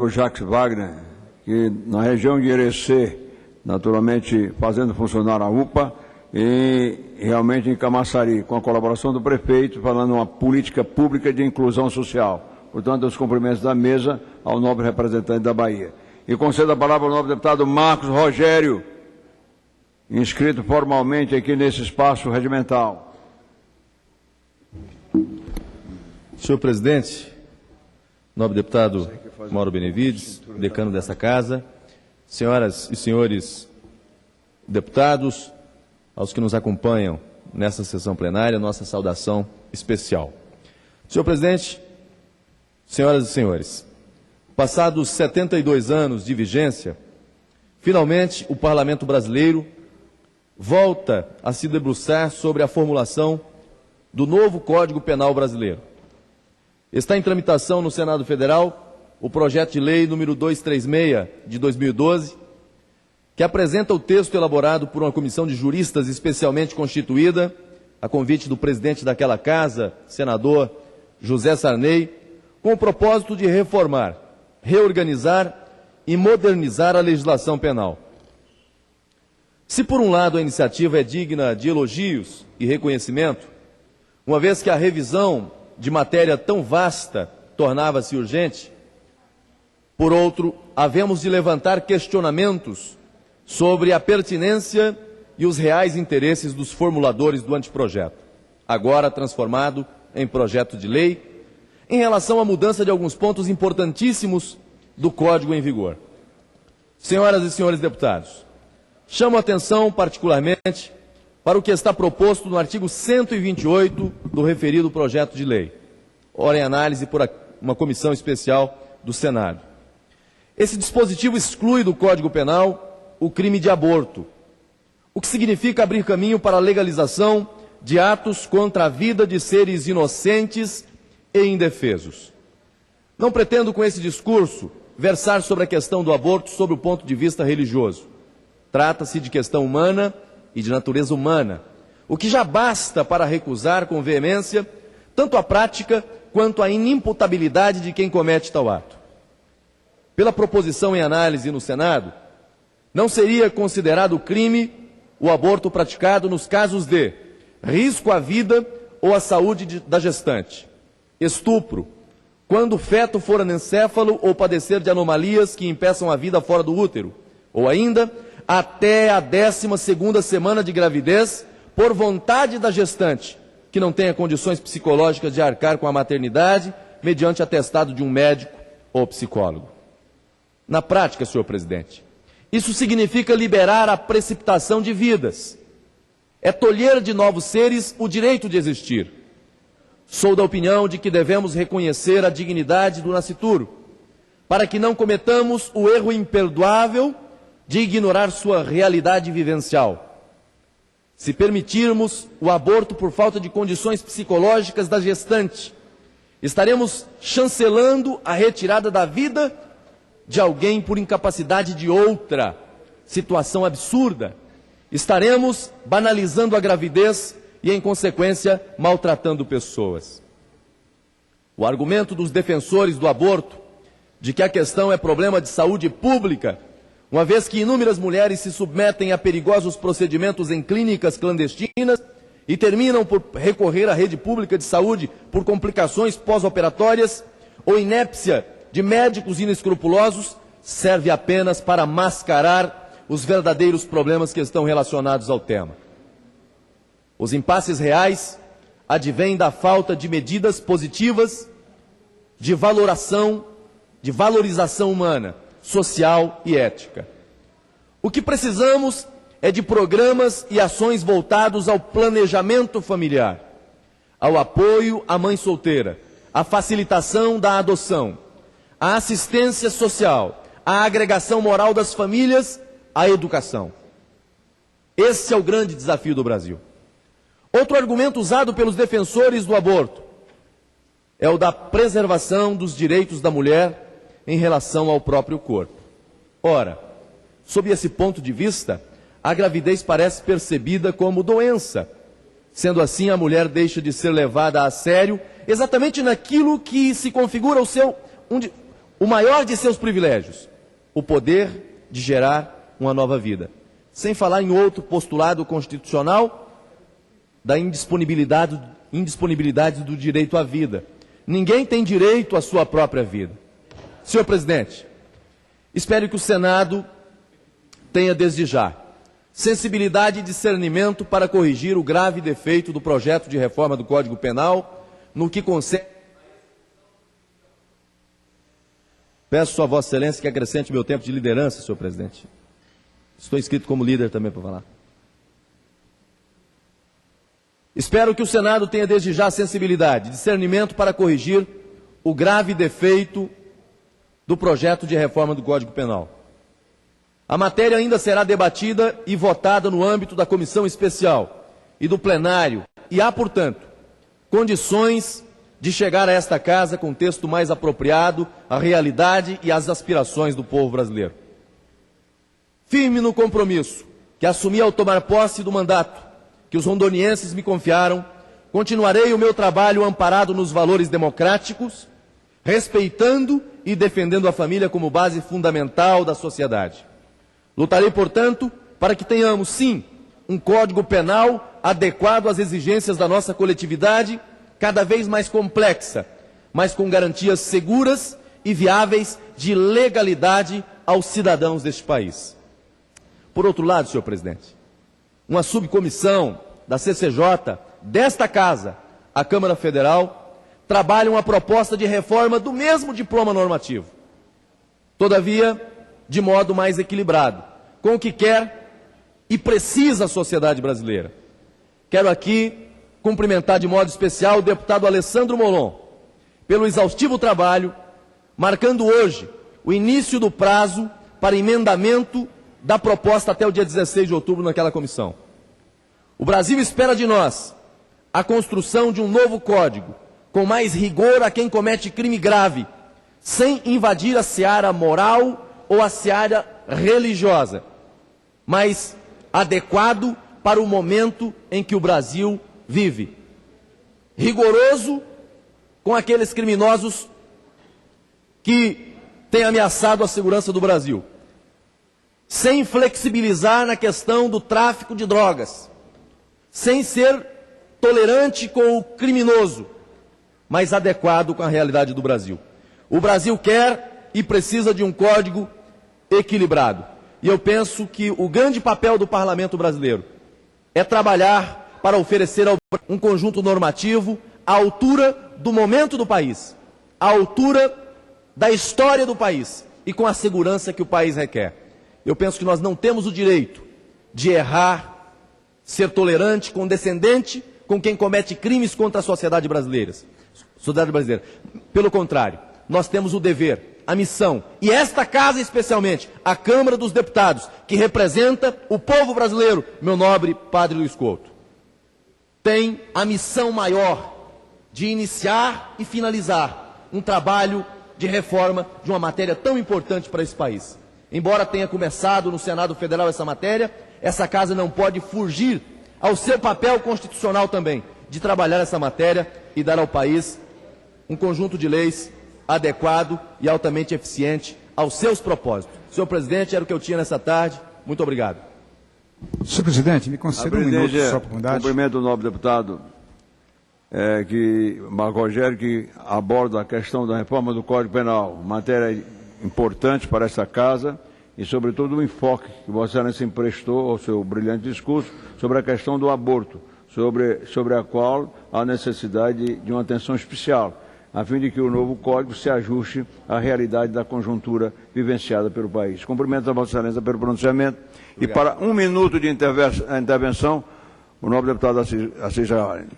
o Jacques Wagner, que na região de Irecê, naturalmente fazendo funcionar a UPA, e realmente em Camaçari, com a colaboração do prefeito, falando uma política pública de inclusão social. Portanto, os cumprimentos da mesa ao nobre representante da Bahia. E concedo a palavra ao nobre deputado Marcos Rogério, inscrito formalmente aqui nesse espaço regimental. Senhor presidente, nobre deputado Mauro Benevides, decano dessa casa, senhoras e senhores deputados, aos que nos acompanham nessa sessão plenária, nossa saudação especial. Senhor presidente, senhoras e senhores, passados 72 anos de vigência, finalmente o Parlamento brasileiro volta a se debruçar sobre a formulação do novo Código Penal brasileiro. Está em tramitação no Senado Federal o projeto de lei número 236 de 2012, que apresenta o texto elaborado por uma comissão de juristas especialmente constituída, a convite do presidente daquela casa, senador José Sarney, com o propósito de reformar, reorganizar e modernizar a legislação penal. Se por um lado a iniciativa é digna de elogios e reconhecimento, uma vez que a revisão de matéria tão vasta tornava-se urgente, por outro, havemos de levantar questionamentos sobre a pertinência e os reais interesses dos formuladores do anteprojeto, agora transformado em projeto de lei, em relação à mudança de alguns pontos importantíssimos do Código em vigor. Senhoras e senhores deputados, chamo a atenção particularmente para o que está proposto no artigo 128 do referido projeto de lei, ora em análise por uma comissão especial do Senado. Esse dispositivo exclui do Código Penal o crime de aborto, o que significa abrir caminho para a legalização de atos contra a vida de seres inocentes e indefesos. Não pretendo com esse discurso versar sobre a questão do aborto sob o ponto de vista religioso. Trata-se de questão humana e de natureza humana, o que já basta para recusar com veemência tanto a prática quanto a inimputabilidade de quem comete tal ato. Pela proposição em análise no Senado, não seria considerado crime o aborto praticado nos casos de risco à vida ou à saúde da gestante, estupro, quando o feto for anencéfalo ou padecer de anomalias que impeçam a vida fora do útero, ou ainda até a 12ª semana de gravidez por vontade da gestante, que não tenha condições psicológicas de arcar com a maternidade, mediante atestado de um médico ou psicólogo. Na prática, senhor presidente, isso significa liberar a precipitação de vidas. É tolher de novos seres o direito de existir. Sou da opinião de que devemos reconhecer a dignidade do nascituro, para que não cometamos o erro imperdoável de ignorar sua realidade vivencial. Se permitirmos o aborto por falta de condições psicológicas da gestante, estaremos chancelando a retirada da vida de alguém por incapacidade de outra, situação absurda. Estaremos banalizando a gravidez e, em consequência, maltratando pessoas. O argumento dos defensores do aborto, de que a questão é problema de saúde pública, uma vez que inúmeras mulheres se submetem a perigosos procedimentos em clínicas clandestinas e terminam por recorrer à rede pública de saúde por complicações pós-operatórias ou inépcia de médicos inescrupulosos, serve apenas para mascarar os verdadeiros problemas que estão relacionados ao tema. Os impasses reais advêm da falta de medidas positivas de valorização humana, social e ética. O que precisamos é de programas e ações voltados ao planejamento familiar, ao apoio à mãe solteira, à facilitação da adoção, à assistência social, à agregação moral das famílias, à educação. Esse é o grande desafio do Brasil. Outro argumento usado pelos defensores do aborto é o da preservação dos direitos da mulher em relação ao próprio corpo. Ora, sob esse ponto de vista, a gravidez parece percebida como doença. Sendo assim, a mulher deixa de ser levada a sério exatamente naquilo que se configura o maior de seus privilégios, o poder de gerar uma nova vida. Sem falar em outro postulado constitucional da indisponibilidade do direito à vida. Ninguém tem direito à sua própria vida. Senhor presidente, espero que o Senado tenha desde já sensibilidade e discernimento para corrigir o grave defeito do projeto de reforma do Código Penal no que concerne. Peço Sua Vossa Excelência que acrescente meu tempo de liderança, senhor presidente. Estou inscrito como líder também para falar. Espero que o Senado tenha desde já sensibilidade e discernimento para corrigir o grave defeito do projeto de reforma do Código Penal. A matéria ainda será debatida e votada no âmbito da comissão especial e do plenário e há, portanto, condições de chegar a esta casa com um texto mais apropriado à realidade e às aspirações do povo brasileiro. Firme no compromisso que assumi ao tomar posse do mandato que os rondonienses me confiaram, continuarei o meu trabalho amparado nos valores democráticos, respeitando e defendendo a família como base fundamental da sociedade. Lutarei, portanto, para que tenhamos, sim, um Código Penal adequado às exigências da nossa coletividade, cada vez mais complexa, mas com garantias seguras e viáveis de legalidade aos cidadãos deste país. Por outro lado, senhor presidente, uma subcomissão da CCJ, desta Casa, a Câmara Federal, trabalha uma proposta de reforma do mesmo diploma normativo. Todavia, de modo mais equilibrado, com o que quer e precisa a sociedade brasileira. Quero aqui cumprimentar de modo especial o deputado Alessandro Molon, pelo exaustivo trabalho, marcando hoje o início do prazo para emendamento da proposta até o dia 16 de outubro naquela comissão. O Brasil espera de nós a construção de um novo código, com mais rigor a quem comete crime grave, sem invadir a seara moral ou a seara religiosa, mas adequado para o momento em que o Brasil vive. Rigoroso com aqueles criminosos que têm ameaçado a segurança do Brasil, sem flexibilizar na questão do tráfico de drogas, sem ser tolerante com o criminoso, mas adequado com a realidade do Brasil. O Brasil quer e precisa de um código equilibrado. E eu penso que o grande papel do parlamento brasileiro é trabalhar para oferecer um conjunto normativo à altura do momento do país, à altura da história do país e com a segurança que o país requer. Eu penso que nós não temos o direito de errar, ser tolerante, condescendente com quem comete crimes contra a sociedade brasileira. Pelo contrário, nós temos o dever, a missão, e esta casa especialmente, a Câmara dos Deputados, que representa o povo brasileiro, meu nobre Padre Luiz Couto, tem a missão maior de iniciar e finalizar um trabalho de reforma de uma matéria tão importante para esse país. Embora tenha começado no Senado Federal essa matéria, essa casa não pode fugir ao seu papel constitucional também, de trabalhar essa matéria e dar ao país um conjunto de leis adequado e altamente eficiente aos seus propósitos. Senhor presidente, era o que eu tinha nessa tarde. Muito obrigado. Senhor presidente, me conceda um minuto de sua oportunidade. Cumprimento o nobre deputado Marco Rogério, que aborda a questão da reforma do Código Penal, matéria importante para essa casa e, sobretudo, o enfoque que Vossa Excelência emprestou ao seu brilhante discurso sobre a questão do aborto, sobre a qual há necessidade de uma atenção especial, a fim de que o novo Código se ajuste à realidade da conjuntura vivenciada pelo país. Cumprimento a Vossa Excelência pelo pronunciamento. Obrigado. E para 1 minuto de intervenção, o nobre deputado Assis Jarralini.